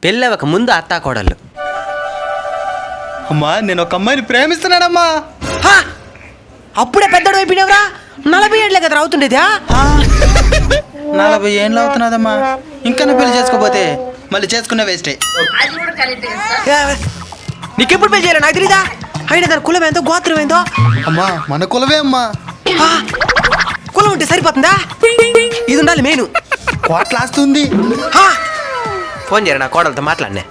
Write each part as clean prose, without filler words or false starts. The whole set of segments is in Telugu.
పెళ్ళవక ముందు అత్తా కోడళ్ళు. అమ్మా నేను ఒక అమ్మాయిని ప్రేమిస్తున్నానమ్మా. అప్పుడే పెద్దడు అయిపోయినవరా? 40 ఏళ్ళే కదా అవుతుండేదా? 40 ఏళ్ళు అవుతున్నదమ్మా. ఇంకా పెళ్లి చేసుకోపోతే మళ్ళీ చేసుకునే వేస్టే. నీకెప్పుడు పెళ్లి చేయాలి నాకు తెలీదా? అయినా దాని కులం ఏందో గోత్రం ఏందో? అమ్మా మన కులవే అమ్మా. కులం ఉంటే సరిపోతుందా? ఇది ఉండాలి మెయిన్. కోట్లాస్తుంది. ఫోన్ చేయరా నా కోడలతో మాట్లాడినా.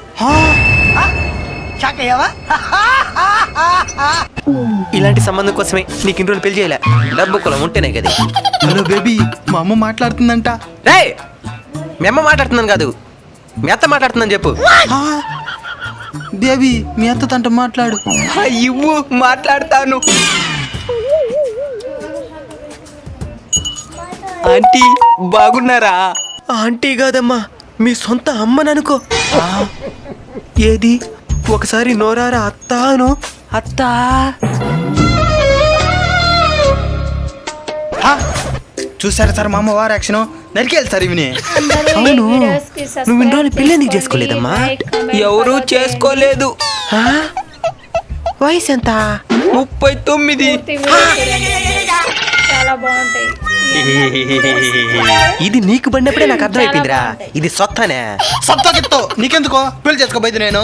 ఇలాంటి సంబంధం కోసమే నీకు ఇన్ని రోజులు పెళ్లి చేయలే. డబ్బు కులం ఉంటేనే కదా. హలో బేబీ, మా అమ్మ మాట్లాడుతుందంట. రే మీ అమ్మ మాట్లాడుతున్నాను కాదు, మీ అత్త మాట్లాడుతుందని చెప్పు. బేబీ మీ అత్తతంట మాట్లాడు. ఇవ్వు మాట్లాడతాను. ఆంటీ బాగున్నారా? ఆంటీ కాదమ్మా, మీ సొంత అమ్మననుకో. ఏది ఒకసారి నోరారా అత్తాను. అత్తా చూసారా సార్ మా అమ్మ వారు యాక్షన్ నరికేయాలి సార్ ఇవిని. అవును, నువ్వు ఇన్ని రోజులు పెళ్ళి ఎందుకు చేసుకోలేదమ్మా? ఎవరు చేసుకోలేదు. వయసు ఎంత? 39. చాలా బాగుంటాయి. ఇది నీకు పడినప్పుడే నాకు అర్థమైపోయిందిరా, ఇది సొత్తనే. సొత్తకిత్తో నీకెందుకో పెళ్లి చేసుకోబోయేది నేను.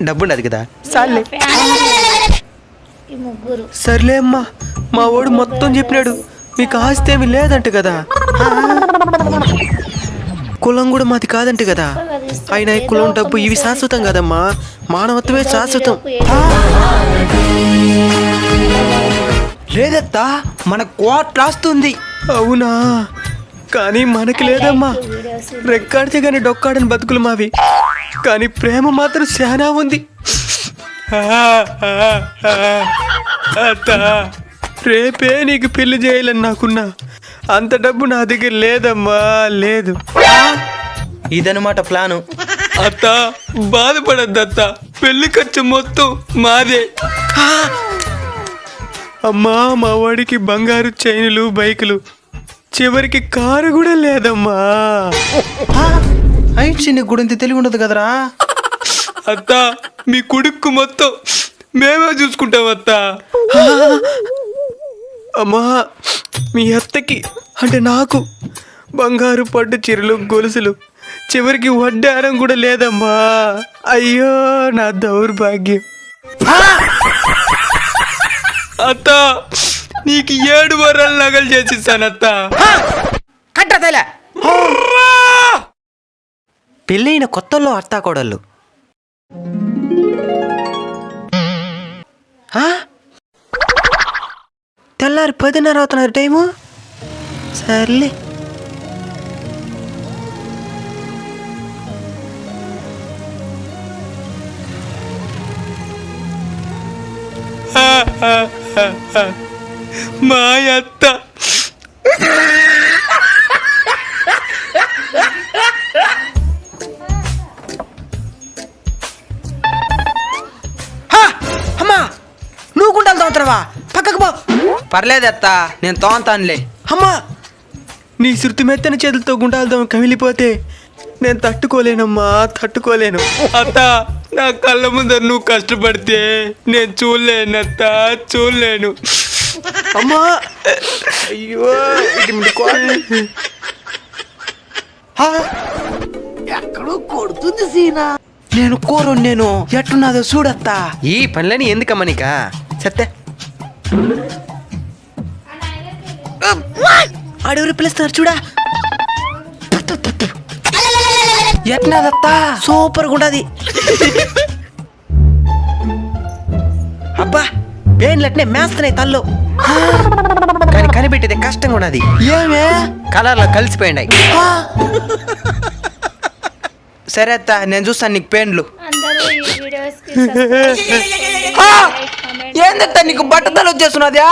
డబ్బుండదు కదా. సర్లే ఈ ముగ్గురు సర్లే అమ్మా, మా వాడు మొత్తం చెప్పినాడు. మీకు ఆస్తి ఏమి లేదంట కదా, కులం కూడా మాది కాదంట కదా. అయినా ఈ కులం డబ్బు ఇవి శాశ్వతం కదమ్మా, మానవత్వమే శాశ్వతం. లేదత్తా, మన కోట్లాస్తుంది. అవునా? కానీ మనకి లేదమ్మా. రెక్కాడితే కానీ డొక్కాడని బతుకులు మావి, కానీ ప్రేమ మాత్రం చాలా ఉంది. అత్త, రేపే నీకు పెళ్లి చేయాలని నాకున్నా, అంత డబ్బు నా దగ్గర లేదమ్మా, లేదు. ఇదనమాట ప్లాను. అత్త బాధపడద్దు అత్త, పెళ్లి ఖర్చు మొత్తం మాదే. అమ్మా మా వాడికి బంగారు చైనులు, బైకులు, చివరికి కారు కూడా లేదమ్మా. ఐచి నీకు గురించి తెలివి ఉండదు కదరా. అత్త మీ కొడుకు మొత్తం మేమే చూసుకుంటాం అత్త. అమ్మా మీ అత్తకి అంటే నాకు బంగారు పట్టు చీరలు, గొలుసులు, చివరికి వడ్డారం కూడా లేదమ్మా. అయ్యో నా దౌర్భాగ్యం. అత్త నీకు 7 వారాలు నగలు చేసిస్తానత్త. కట్టతలే పెళ్ళైన కొత్తల్లో అత్తా కోడళ్ళు. తెల్లారి 10:30 అవుతున్నారు టైము. సర్లే మా అత్త అమ్మా నువ్వు గుండాలు తోముతున్నావా? పక్కకు పో. పర్లేదు అత్త, నేను తోంతానులే. అమ్మా నీ శృతి మెత్తని చేతులతో గుండాలతో కమిలిపోతే నేను తట్టుకోలేనమ్మా, తట్టుకోలేను. అత్త నా కళ్ళ ముందర నువ్వు కష్టపడితే నేను చూడలేనత్త, చూడలేను. అమ్మా అయ్యో ఎక్కడో కొడుతుంది సీనా. నేను కోరు, నేను ఎట్టున్నదో చూడత్తా. ఈ పనులని ఎందుకమ్మా నీకా? సత్తే ఆడెవరు పిలుస్తున్నారు చూడా. ఎట్నాదత్తా? సూపర్ గుండది. అబ్బా పేన్లట్నే మేస్తున్నాయి తల్లు, కానీ కనిపెట్టేది కష్టంగా ఉన్నది. ఏమే కలర్లో కలిసిపోయిండాయి. సరే అత్త, నేను చూస్తాను నీకు పెయింట్లు. అందరూ ఈ వీడియోస్ కి సబ్స్క్రైబ్ చేసుకోండి, లైక్, కామెంట్. ఏందత్త నీకు బట్టతలు వచ్చేస్తున్నదా?